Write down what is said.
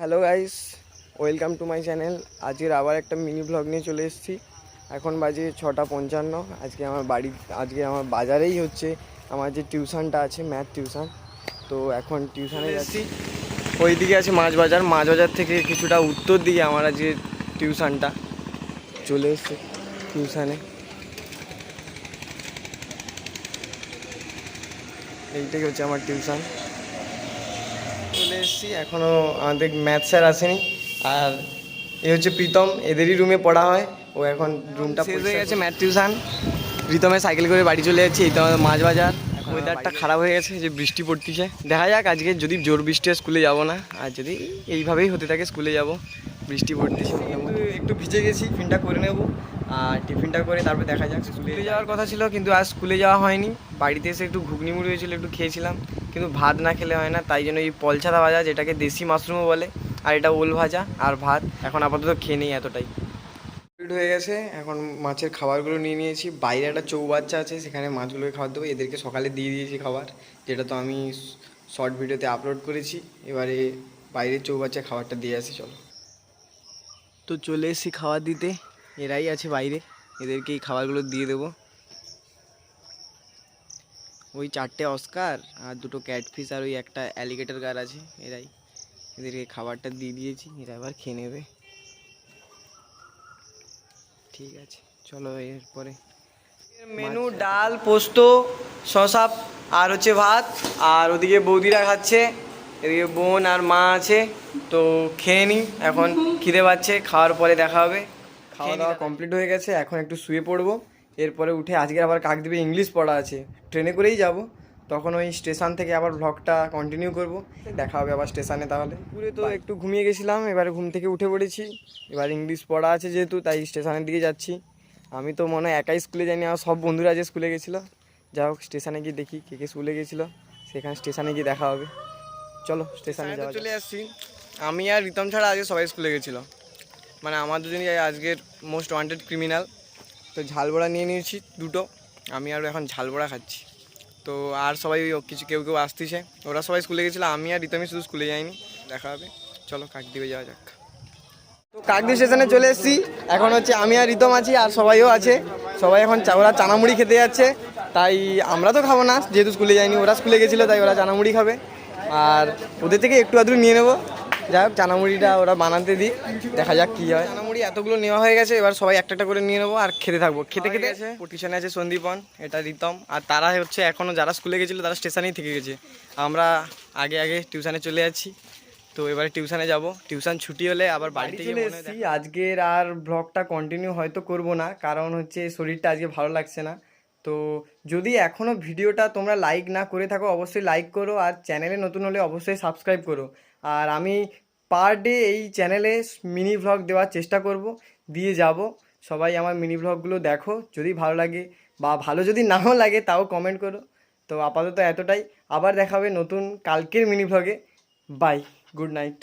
Hello guys, welcome to my channel. আজকের আবার একটা মিনি ব্লগ নিয়ে চলে এসেছি। এখন বাজে 6:55। আজকে আমার বাজারেই হচ্ছে আমার যে টিউশনটা আছে, ম্যাথ টিউশন। তো এখন টিউশনে যাচ্ছি। ওই দিকে আছে মাছ বাজার থেকে কিছুটা উত্তর দিকে আমার আজকে টিউশনটা। চলে এসেছি টিউশনে। এইটাই হচ্ছে আমার টিউশন। চলে এসেছি, এখনও আমাদের ম্যাথ স্যার আসেনি। আর এ হচ্ছে প্রীতম, এদেরই রুমে পড়া হয়। ও এখন রুমটা শেষ হয়ে গেছে ম্যাথ টিউশন। প্রীতমে সাইকেল করে বাড়ি চলে যাচ্ছে। এই তো আমাদের মাছ বাজার। ওয়েদারটা খারাপ হয়ে গেছে, যে বৃষ্টি পড়তেছে। দেখা যাক, আজকে যদি জোর বৃষ্টি হয় স্কুলে যাব না, আর যদি এইভাবেই হতে থাকে স্কুলে যাব। বৃষ্টি পড়তেছে, একটু ভিজে গেছি, টিফিনটা করে নেব। আর টিফিনটা করে তারপর দেখা যাক। স্কুলে যাওয়ার কথা ছিল কিন্তু আজ স্কুলে যাওয়া হয়নি। বাড়িতে এসে একটু ঘুগনি মুড়ি হয়েছিল, একটু খেয়েছিলাম। কিন্তু ভাত না খেলে হয় না, তাই জন্য এই পলছাদা ভাজা, যেটাকে দেশি মাশরুমও বলে, আর এটা ওল ভাজা আর ভাত এখন আপাতত খেয়ে নেই। এতটাই হয়ে গেছে। এখন মাছের খাবারগুলো নিয়ে নিয়েছি। বাইরে একটা চৌবাচ্চা আছে, সেখানে মাছগুলোকে খাবার দেবো। এদেরকে সকালে দিয়ে দিয়েছি খাবার, যেটা তো আমি শর্ট ভিডিওতে আপলোড করেছি। এবারে বাইরের চৌবাচ্চায় খাবারটা দিয়ে আসি, চলো। তো চলে এসেছি খাবার দিতে। এরাই আছে বাইরে, এদেরকে এই খাবারগুলো দিয়ে দেবো। ওই 4টে অস্কার আর 2টো ক্যাটফিশ আর ওই একটা অ্যালিগেটর গার আছে, এরাই। এদেরকে খাবারটা দিয়ে দিয়েছি, এরা আবার খেয়ে নেবে। ঠিক আছে, চলো। এরপরে মেনু ডাল, পোস্ত, শসা আর হচ্ছে ভাত। আর ওদিকে বৌদিরা খাচ্ছে, এদিকে বোন আর মা আছে। তো খেয়ে নিই, এখন খিদে পাচ্ছে। খাওয়ার পরে দেখা হবে। খাওয়া দাওয়া কমপ্লিট হয়ে গেছে, এখন একটু শুয়ে পড়বো। এরপরে উঠে আজকে আবার কাকদ্বীপে ইংলিশ পড়া আছে, ট্রেনে করেই যাব। তখন ওই স্টেশন থেকে আবার ব্লগটা কন্টিনিউ করব। দেখা হবে আবার স্টেশনে। তাহলে পুরো তো একটু ঘুমিয়ে গেছিলাম, এবারে ঘুম থেকে উঠে পড়েছি। এবার ইংলিশ পড়া আছে যেহেতু, তাই স্টেশনের দিকে যাচ্ছি। আমি তো মনে হয় একাই স্কুলে যাইনি, আমার সব বন্ধুরা আজ স্কুলে গেছিলো। যাই হোক, স্টেশনে গিয়ে দেখি কে কে স্কুলে গেছিলো। সেখানে স্টেশনে গিয়ে দেখা হবে। চলো স্টেশনে যাওয়া। চলে আসছি। আমি আর রিতম ছাড়া আজকে সবাই স্কুলে গেছিলো। মানে আমার দুজনই আজকের মোস্ট ওয়ান্টেড ক্রিমিনাল। তো ঝালবড়া নিয়ে নিয়েছি 2টো। আমি আরও এখন ঝালবড়া খাচ্ছি। তো আর সবাই কেউ কেউ আসতেছে। ওরা সবাই স্কুলে গেছিলো, আমি আর রিতমই শুধু স্কুলে যাইনি। দেখা হবে, চলো কাকদ্বীপে যাওয়া যাক। তো কাকদ্বীপ স্টেশনে চলে এসেছি। এখন হচ্ছে আমি আর রিতম আছি, আর সবাইও আছে। সবাই এখন ওরা চানামুড়ি খেতে যাচ্ছে। তাই আমরা তো খাবো না, যেহেতু স্কুলে যাইনি। ওরা স্কুলে গেছিলো, তাই ওরা চানামুড়ি খাবে। আর ওদের থেকে একটু আধটু নিয়ে নেবো। যাই হোক, চানামুড়িটা ওরা বানাতে দিই, দেখা যাক কী হয়। চানামুড়ি এতগুলো নেওয়া হয়ে গেছে, এবার সবাই একটা করে নিয়ে নেবো আর খেতে থাকবো। খেতে আছে পিছনে আছে সন্দীপন, এটা রিতম। আর তারা হচ্ছে এখনও যারা স্কুলে গেছিলো তারা স্টেশনেই থেকে গেছে। আমরা আগে আগে টিউশনে চলে যাচ্ছি। তো এবারে টিউশনে যাব। টিউশন ছুটি হলে আবার বাড়িতে চলে এসেছি। আজকের আর ব্লগটা কন্টিনিউ হয়তো করব না, কারণ হচ্ছে শরীরটা আজকে ভালো লাগছে না। তো যদি এখনও ভিডিওটা তোমরা লাইক না করে থাকো, অবশ্যই লাইক করো। আর চ্যানেলে নতুন হলে অবশ্যই সাবস্ক্রাইব করো। আর আমি পার ডে এই চ্যানেলে মিনি ভ্লগ দেওয়ার চেষ্টা করব, দিয়ে যাব। সবাই আমার মিনি ভ্লগগুলো দেখো, যদি ভালো লাগে, বা ভালো যদি নাও লাগে তাও কমেন্ট করো। তো আপাতত এতটাই। আবার দেখা হবে নতুন কালকের মিনি ভ্লগে। Bye, good night.